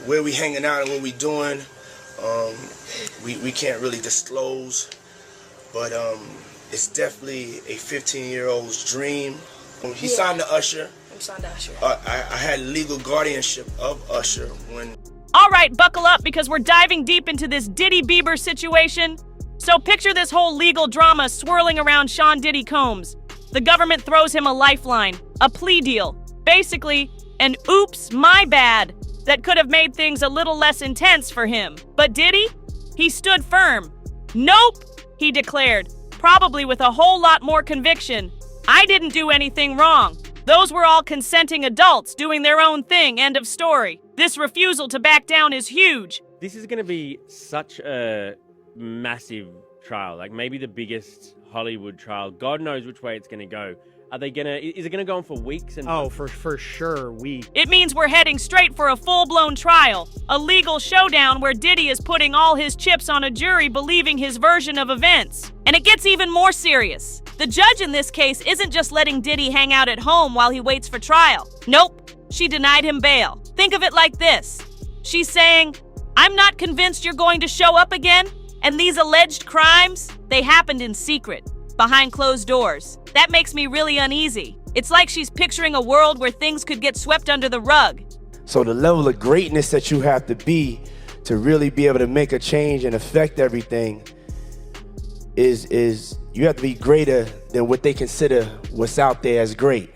Where we hanging out and what we doing, we can't really disclose, but it's definitely a 15-year-old's dream. He signed to Usher. I'm signed to Usher. I had legal guardianship of Usher when... All right, buckle up because we're diving deep into this Diddy-Bieber situation. So picture this whole legal drama swirling around Sean Diddy Combs. The government throws him a lifeline, a plea deal. Basically, an oops, my bad that could have made things a little less intense for him. But Diddy? He stood firm. Nope, he declared, probably with a whole lot more conviction. I didn't do anything wrong. Those were all consenting adults doing their own thing, end of story. This refusal to back down is huge. This is going to be such a massive trial, like maybe the biggest Hollywood trial. God knows which way it's going to go. Is it going to go on for weeks? Oh, for sure, weeks. It means we're heading straight for a full-blown trial, a legal showdown where Diddy is putting all his chips on a jury believing his version of events. And it gets even more serious. The judge in this case isn't just letting Diddy hang out at home while he waits for trial. Nope, she denied him bail. Think of it like this. She's saying, I'm not convinced you're going to show up again, and these alleged crimes, they happened in secret, behind closed doors. That makes me really uneasy. It's like she's picturing a world where things could get swept under the rug. So the level of greatness that you have to be to really be able to make a change and affect everything is you have to be greater than what they consider what's out there as great.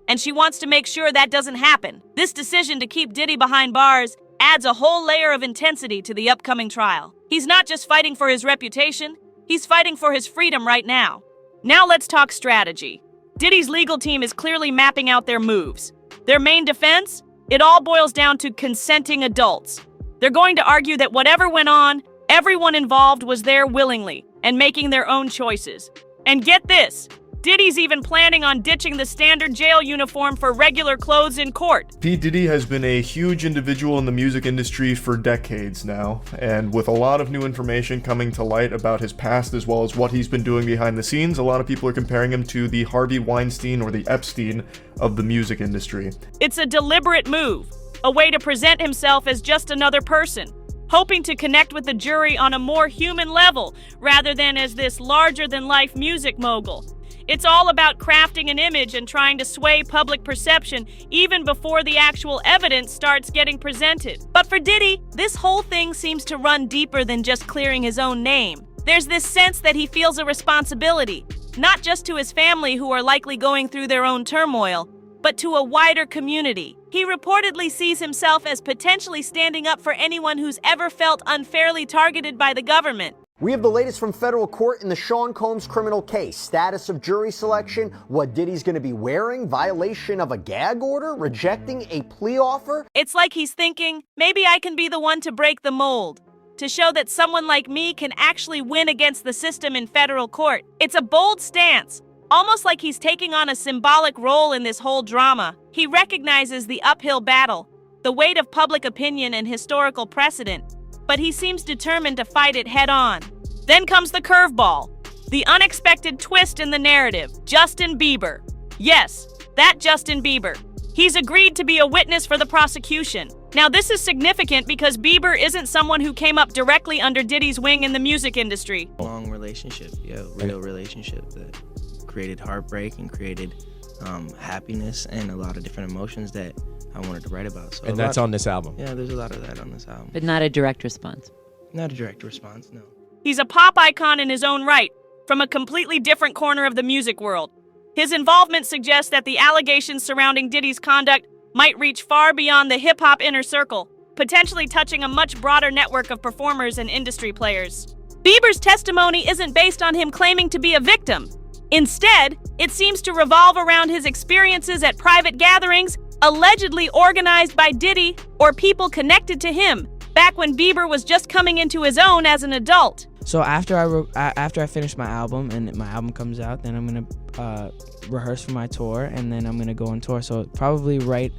And she wants to make sure that doesn't happen. This decision to keep Diddy behind bars adds a whole layer of intensity to the upcoming trial. He's not just fighting for his reputation, he's fighting for his freedom right now. Now let's talk strategy. Diddy's legal team is clearly mapping out their moves. Their main defense? It all boils down to consenting adults. They're going to argue that whatever went on, everyone involved was there willingly and making their own choices. And get this, Diddy's even planning on ditching the standard jail uniform for regular clothes in court. P. Diddy has been a huge individual in the music industry for decades now, and with a lot of new information coming to light about his past as well as what he's been doing behind the scenes, a lot of people are comparing him to the Harvey Weinstein or the Epstein of the music industry. It's a deliberate move, a way to present himself as just another person, hoping to connect with the jury on a more human level rather than as this larger-than-life music mogul. It's all about crafting an image and trying to sway public perception even before the actual evidence starts getting presented. But for Diddy, this whole thing seems to run deeper than just clearing his own name. There's this sense that he feels a responsibility, not just to his family who are likely going through their own turmoil, but to a wider community. He reportedly sees himself as potentially standing up for anyone who's ever felt unfairly targeted by the government. We have the latest from federal court in the Sean Combs criminal case. Status of jury selection, what Diddy's going to be wearing, violation of a gag order, rejecting a plea offer. It's like he's thinking, maybe I can be the one to break the mold, to show that someone like me can actually win against the system in federal court. It's a bold stance, almost like he's taking on a symbolic role in this whole drama. He recognizes the uphill battle, the weight of public opinion and historical precedent, but he seems determined to fight it head-on. Then comes the curveball, the unexpected twist in the narrative, Justin Bieber. Yes, that Justin Bieber. He's agreed to be a witness for the prosecution. Now this is significant because Bieber isn't someone who came up directly under Diddy's wing in the music industry. Long relationship, real relationship that created heartbreak and created happiness and a lot of different emotions that I wanted to write about. So And that's on this album. Yeah, there's a lot of that on this album. But not a direct response. Not a direct response, no. He's a pop icon in his own right, from a completely different corner of the music world. His involvement suggests that the allegations surrounding Diddy's conduct might reach far beyond the hip-hop inner circle, potentially touching a much broader network of performers and industry players. Bieber's testimony isn't based on him claiming to be a victim. Instead, it seems to revolve around his experiences at private gatherings allegedly organized by Diddy or people connected to him, back when Bieber was just coming into his own as an adult. So after I finish my album and my album comes out, then I'm gonna rehearse for my tour, and then I'm gonna go on tour. So probably right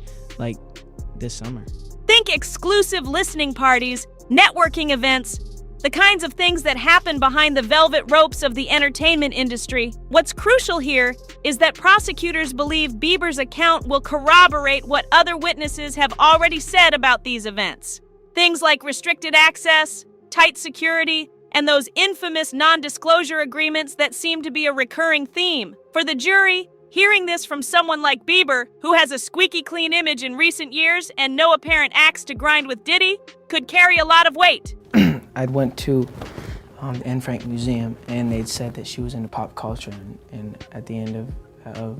this summer. Think exclusive listening parties, networking events, The kinds of things that happen behind the velvet ropes of the entertainment industry. What's crucial here is that prosecutors believe Bieber's account will corroborate what other witnesses have already said about these events. Things like restricted access, tight security, and those infamous non-disclosure agreements that seem to be a recurring theme. For the jury, hearing this from someone like Bieber, who has a squeaky clean image in recent years and no apparent axe to grind with Diddy, could carry a lot of weight. I went to the Anne Frank Museum, and they'd said that she was into pop culture, and at the end of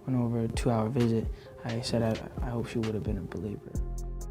an over a 2-hour visit, I said I hope she would have been a believer.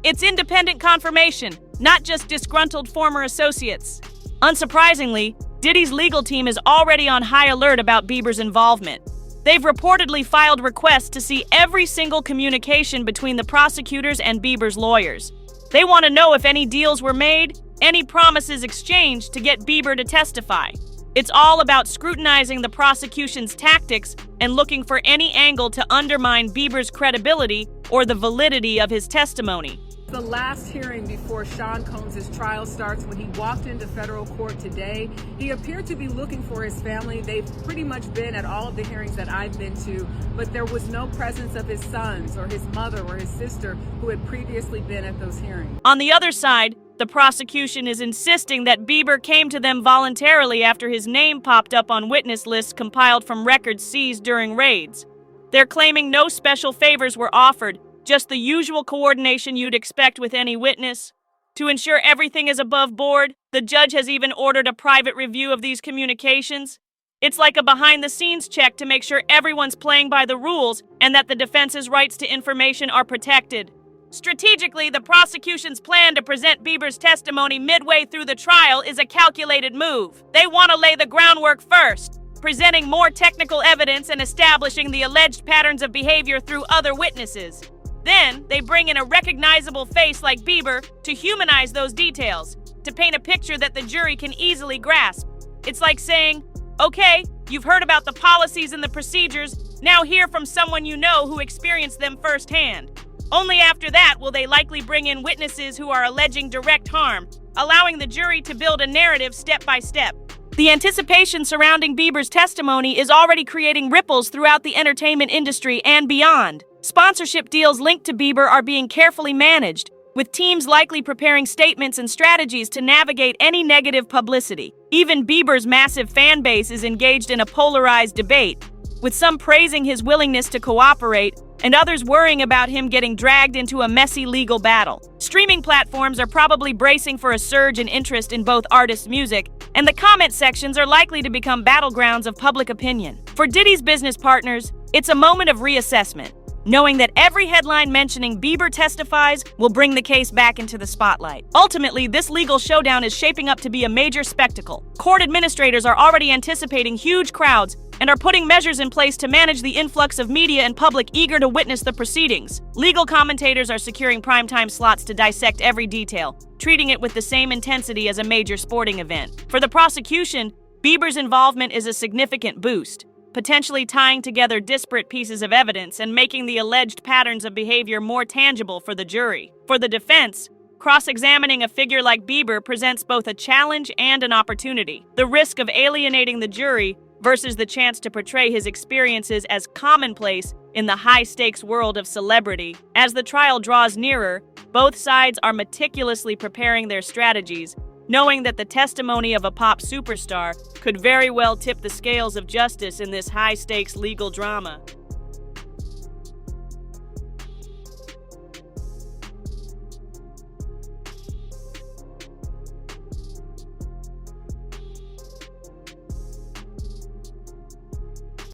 It's independent confirmation, not just disgruntled former associates. Unsurprisingly, Diddy's legal team is already on high alert about Bieber's involvement. They've reportedly filed requests to see every single communication between the prosecutors and Bieber's lawyers. They want to know if any deals were made, any promises exchanged to get Bieber to testify. It's all about scrutinizing the prosecution's tactics and looking for any angle to undermine Bieber's credibility or the validity of his testimony. The last hearing before Sean Combs' trial starts, when he walked into federal court today, he appeared to be looking for his family. They've pretty much been at all of the hearings that I've been to, but there was no presence of his sons or his mother or his sister who had previously been at those hearings. On the other side, the prosecution is insisting that Bieber came to them voluntarily after his name popped up on witness lists compiled from records seized during raids. They're claiming no special favors were offered, just the usual coordination you'd expect with any witness. To ensure everything is above board, the judge has even ordered a private review of these communications. It's like a behind-the-scenes check to make sure everyone's playing by the rules and that the defense's rights to information are protected. Strategically, the prosecution's plan to present Bieber's testimony midway through the trial is a calculated move. They want to lay the groundwork first, presenting more technical evidence and establishing the alleged patterns of behavior through other witnesses. Then, they bring in a recognizable face like Bieber to humanize those details, to paint a picture that the jury can easily grasp. It's like saying, okay, you've heard about the policies and the procedures, now hear from someone you know who experienced them firsthand. Only after that will they likely bring in witnesses who are alleging direct harm, allowing the jury to build a narrative step by step. The anticipation surrounding Bieber's testimony is already creating ripples throughout the entertainment industry and beyond. Sponsorship deals linked to Bieber are being carefully managed, with teams likely preparing statements and strategies to navigate any negative publicity. Even Bieber's massive fan base is engaged in a polarized debate, with some praising his willingness to cooperate and others worrying about him getting dragged into a messy legal battle. Streaming platforms are probably bracing for a surge in interest in both artists' music, and the comment sections are likely to become battlegrounds of public opinion. For Diddy's business partners, it's a moment of reassessment, knowing that every headline mentioning Bieber testifies will bring the case back into the spotlight. Ultimately, this legal showdown is shaping up to be a major spectacle. Court administrators are already anticipating huge crowds and are putting measures in place to manage the influx of media and public eager to witness the proceedings. Legal commentators are securing primetime slots to dissect every detail, treating it with the same intensity as a major sporting event. For the prosecution, Bieber's involvement is a significant boost, potentially tying together disparate pieces of evidence and making the alleged patterns of behavior more tangible for the jury. For the defense, cross-examining a figure like Bieber presents both a challenge and an opportunity. The risk of alienating the jury versus the chance to portray his experiences as commonplace in the high-stakes world of celebrity. As the trial draws nearer, both sides are meticulously preparing their strategies, knowing that the testimony of a pop superstar could very well tip the scales of justice in this high-stakes legal drama.